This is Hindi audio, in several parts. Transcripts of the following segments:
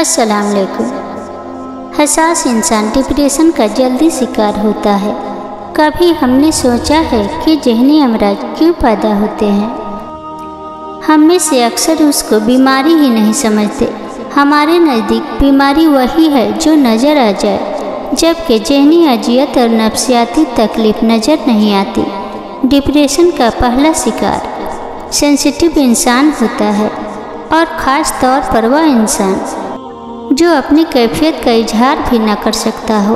अस्सलाम वालेकुम। हसास इंसान डिप्रेशन का जल्दी शिकार होता है। कभी हमने सोचा है कि ज़हनी अमराज क्यों पैदा होते हैं? हम में से अक्सर उसको बीमारी ही नहीं समझते। हमारे नज़दीक बीमारी वही है जो नज़र आ जाए, जबकि ज़हनी अजियत और नफ्सियाती तकलीफ नज़र नहीं आती। डिप्रेशन का पहला शिकार सेंसिटिव इंसान होता है, और ख़ास तौर पर वह इंसान जो अपनी कैफियत का इजहार भी न कर सकता हो।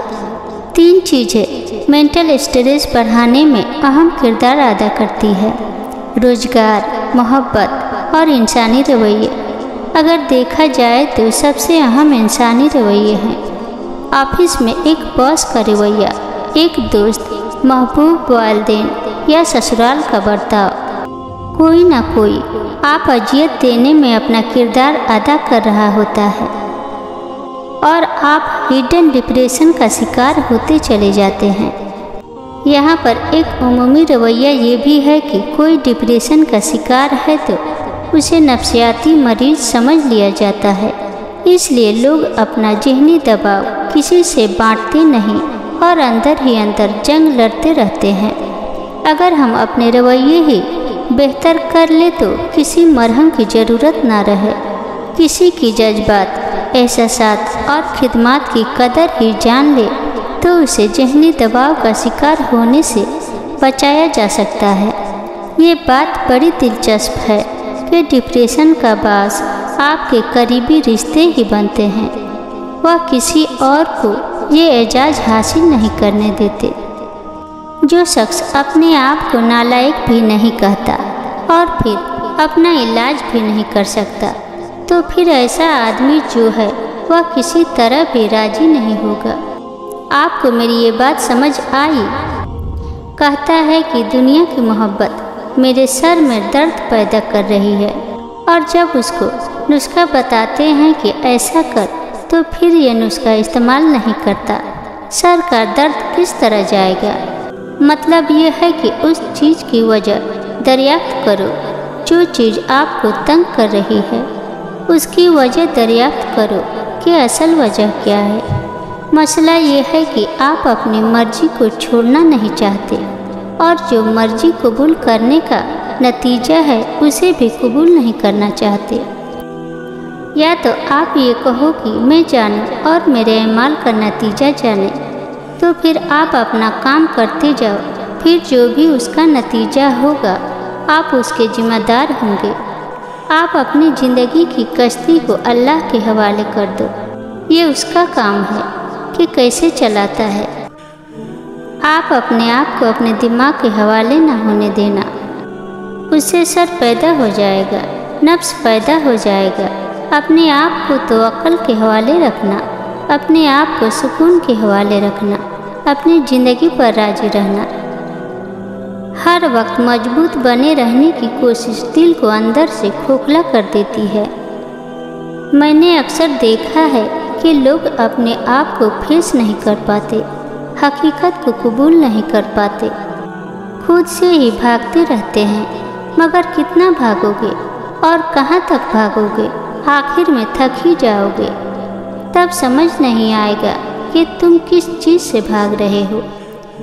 3 चीज़ें मेंटल स्ट्रेस बढ़ाने में अहम किरदार अदा करती है: रोज़गार, मोहब्बत और इंसानी रवैये। अगर देखा जाए तो सबसे अहम इंसानी रवैये हैं ऑफिस में एक बॉस का रवैया, एक दोस्त, महबूब वालिदैन या ससुराल का बर्ताव। कोई ना कोई आप अजियत देने में अपना किरदार अदा कर रहा होता है और आप हिडन डिप्रेशन का शिकार होते चले जाते हैं। यहाँ पर एक उमूमी रवैया ये भी है कि कोई डिप्रेशन का शिकार है तो उसे नफ्सियाती मरीज समझ लिया जाता है। इसलिए लोग अपना ज़हनी दबाव किसी से बांटते नहीं और अंदर ही अंदर जंग लड़ते रहते हैं। अगर हम अपने रवैये ही बेहतर कर ले तो किसी मरहम की ज़रूरत ना रहे। किसी की जज्बात, एहसासात और खिदमात की कदर ही जान ले तो उसे ज़हनी दबाव का शिकार होने से बचाया जा सकता है। ये बात बड़ी दिलचस्प है कि डिप्रेशन का बास आपके करीबी रिश्ते ही बनते हैं। वह किसी और को ये एजाज़ हासिल नहीं करने देते। जो शख्स अपने आप को नालायक भी नहीं कहता और फिर अपना इलाज भी नहीं कर सकता, तो फिर ऐसा आदमी जो है वह किसी तरह भी राजी नहीं होगा। आपको मेरी ये बात समझ आई? कहता है कि दुनिया की मोहब्बत मेरे सर में दर्द पैदा कर रही है, और जब उसको नुस्खा बताते हैं कि ऐसा कर, तो फिर यह नुस्खा इस्तेमाल नहीं करता। सर का दर्द किस तरह जाएगा? मतलब यह है कि उस चीज़ की वजह दरियाफ्त करो। जो चीज़ आपको तंग कर रही है उसकी वजह दरियाफ्त करो कि असल वजह क्या है। मसला ये है कि आप अपनी मर्जी को छोड़ना नहीं चाहते, और जो मर्जी कबूल करने का नतीजा है उसे भी कबूल नहीं करना चाहते। या तो आप ये कहो कि मैं जानूं और मेरे अमाल का नतीजा जाने, तो फिर आप अपना काम करते जाओ, फिर जो भी उसका नतीजा होगा आप उसके जिम्मेदार होंगे। आप अपनी ज़िंदगी की कश्ती को अल्लाह के हवाले कर दो। ये उसका काम है कि कैसे चलाता है। आप अपने आप को अपने दिमाग के हवाले ना होने देना। उससे सर पैदा हो जाएगा, नफ्स पैदा हो जाएगा। अपने आप को तो अक्ल के हवाले रखना, अपने आप को सुकून के हवाले रखना, अपनी ज़िंदगी पर राजी रहना। हर वक्त मजबूत बने रहने की कोशिश दिल को अंदर से खोखला कर देती है। मैंने अक्सर देखा है कि लोग अपने आप को फेस नहीं कर पाते, हकीकत को कबूल नहीं कर पाते, खुद से ही भागते रहते हैं। मगर कितना भागोगे और कहाँ तक भागोगे? आखिर में थक ही जाओगे। तब समझ नहीं आएगा कि तुम किस चीज़ से भाग रहे हो।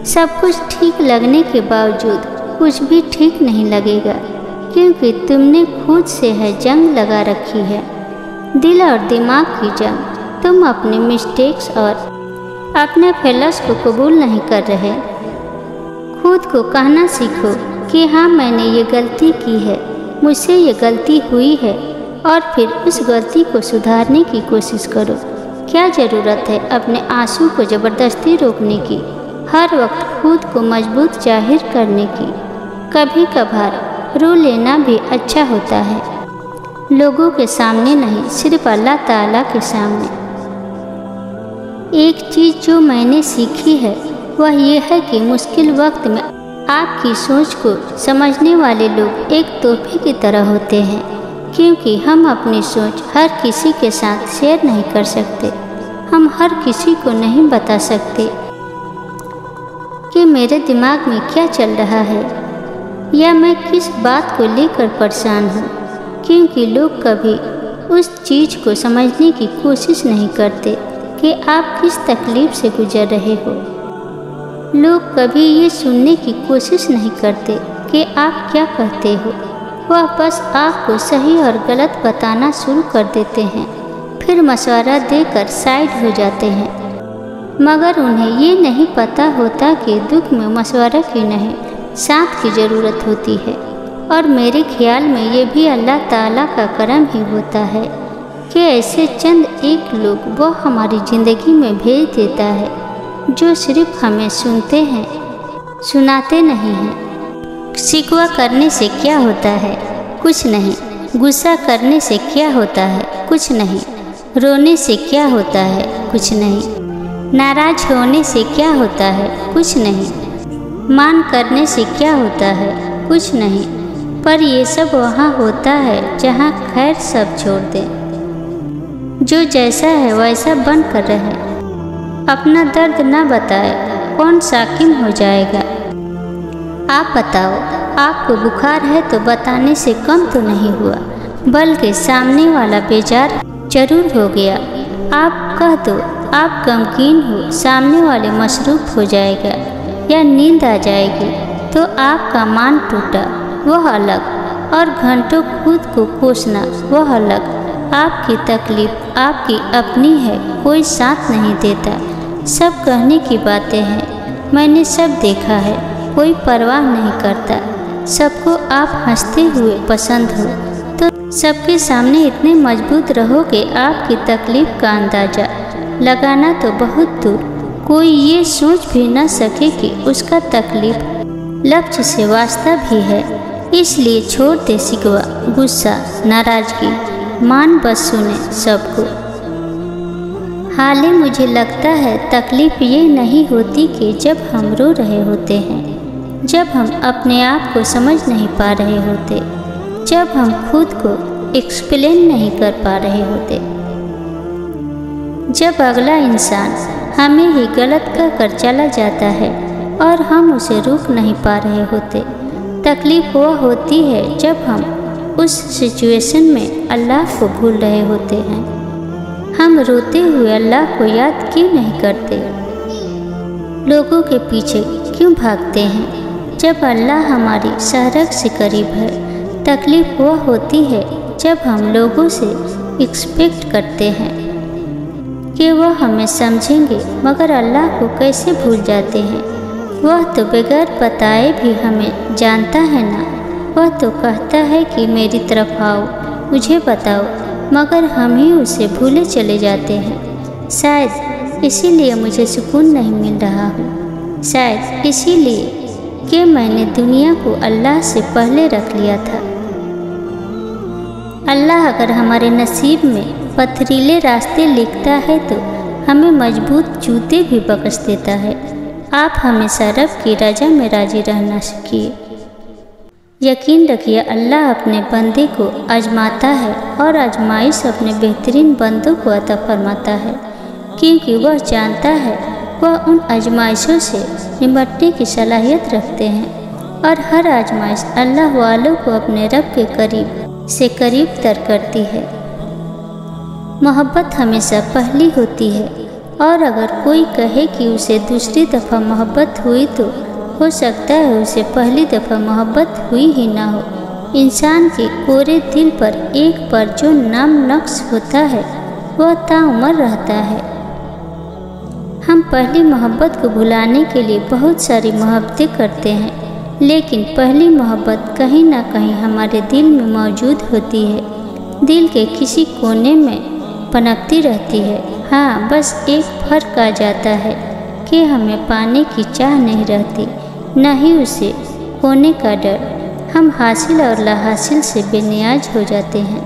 सब कुछ ठीक लगने के बावजूद कुछ भी ठीक नहीं लगेगा, क्योंकि तुमने खुद से है जंग लगा रखी है, दिल और दिमाग की जंग। तुम अपने मिस्टेक्स और अपने फेलर्स को कबूल नहीं कर रहे। खुद को कहना सीखो कि हाँ, मैंने ये गलती की है, मुझसे ये गलती हुई है, और फिर उस गलती को सुधारने की कोशिश करो। क्या ज़रूरत है अपने आंसू को ज़बरदस्ती रोकने की, हर वक्त खुद को मजबूत जाहिर करने की? कभी कभार रो लेना भी अच्छा होता है, लोगों के सामने नहीं, सिर्फ अल्लाह ताला के सामने। एक चीज़ जो मैंने सीखी है वह यह है कि मुश्किल वक्त में आपकी सोच को समझने वाले लोग एक तोहफे की तरह होते हैं, क्योंकि हम अपनी सोच हर किसी के साथ शेयर नहीं कर सकते। हम हर किसी को नहीं बता सकते कि मेरे दिमाग में क्या चल रहा है या मैं किस बात को लेकर परेशान हूँ, क्योंकि लोग कभी उस चीज़ को समझने की कोशिश नहीं करते कि आप किस तकलीफ़ से गुजर रहे हो। लोग कभी ये सुनने की कोशिश नहीं करते कि आप क्या कहते हो। वह बस आपको सही और गलत बताना शुरू कर देते हैं, फिर मशवरा देकर साइड हो जाते हैं। मगर उन्हें ये नहीं पता होता कि दुख में मशवरा की नहीं, साथ की ज़रूरत होती है। और मेरे ख्याल में ये भी अल्लाह ताला का करम ही होता है कि ऐसे चंद एक लोग वह हमारी ज़िंदगी में भेज देता है जो सिर्फ हमें सुनते हैं, सुनाते नहीं हैं। शिकवा करने से क्या होता है? कुछ नहीं। गुस्सा करने से क्या होता है? कुछ नहीं। रोने से क्या होता है? कुछ नहीं। नाराज होने से क्या होता है? कुछ नहीं। मान करने से क्या होता है? कुछ नहीं। पर ये सब वहाँ होता है जहाँ खैर सब छोड़ दें। जो जैसा है वैसा बन कर रहे। अपना दर्द न बताए कौन साकिम हो जाएगा? आप बताओ, आपको बुखार है तो बताने से कम तो नहीं हुआ, बल्कि सामने वाला बेजार जरूर हो गया। आप कह दो आप गमगीन हो, सामने वाले मसरूफ हो जाएगा या नींद आ जाएगी तो आपका मान टूटा वह अलग, और घंटों खुद को कोसना वह अलग। आपकी तकलीफ आपकी अपनी है, कोई साथ नहीं देता। सब कहने की बातें हैं, मैंने सब देखा है, कोई परवाह नहीं करता। सबको आप हंसते हुए पसंद हो तो सबके सामने इतने मजबूत रहो कि आपकी तकलीफ का अंदाज़ा लगाना तो बहुत दूर, कोई ये सोच भी न सके कि उसका तकलीफ लक्ष्य से वास्ता भी है। इसलिए छोड़ दे शिकवा, गुस्सा, नाराज़गी, मान बस सुने सबको। हाले मुझे लगता है तकलीफ़ ये नहीं होती कि जब हम रो रहे होते हैं, जब हम अपने आप को समझ नहीं पा रहे होते, जब हम खुद को एक्सप्लेन नहीं कर पा रहे होते, जब अगला इंसान हमें ही गलत कहकर चला जाता है और हम उसे रोक नहीं पा रहे होते। तकलीफ़ वह होती है जब हम उस सिचुएशन में अल्लाह को भूल रहे होते हैं। हम रोते हुए अल्लाह को याद क्यों नहीं करते? लोगों के पीछे क्यों भागते हैं जब अल्लाह हमारी सहरग से करीब है? तकलीफ़ वह होती है जब हम लोगों से एक्सपेक्ट करते हैं कि वह हमें समझेंगे, मगर अल्लाह को कैसे भूल जाते हैं? वह तो बगैर बताए भी हमें जानता है ना। वह तो कहता है कि मेरी तरफ आओ, मुझे बताओ, मगर हम ही उसे भूले चले जाते हैं। शायद इसीलिए मुझे सुकून नहीं मिल रहा हो, शायद इसीलिए कि मैंने दुनिया को अल्लाह से पहले रख लिया था। अल्लाह अगर हमारे नसीब में पथरीले रास्ते लिखता है तो हमें मजबूत जूते भी बख्श देता है। आप हमेशा रब की रजा में राजी रहना सीखिए। यकीन रखिए अल्लाह अपने बंदे को आजमाता है और आजमाइश अपने बेहतरीन बंदों को अता फरमाता है, क्योंकि वह जानता है वह उन आजमाइशों से निपटने की सलाहियत रखते हैं। और हर आजमाइश अल्लाह वालों को अपने रब के करीब से करीब तर करती है। मोहब्बत हमेशा पहली होती है, और अगर कोई कहे कि उसे दूसरी दफ़ा मोहब्बत हुई तो हो सकता है उसे पहली दफ़ा मोहब्बत हुई ही ना हो। इंसान के कोरे दिल पर एक पर जो नाम नक्श होता है वह ताउम्र रहता है। हम पहली मोहब्बत को भुलाने के लिए बहुत सारी मोहब्बतें करते हैं, लेकिन पहली मोहब्बत कहीं ना कहीं हमारे दिल में मौजूद होती है, दिल के किसी कोने में पनपती रहती है। हाँ, बस एक फ़र्क आ जाता है कि हमें पाने की चाह नहीं रहती, न ही उसे खोने का डर। हम हासिल और लाहासिल से बेनियाज हो जाते हैं।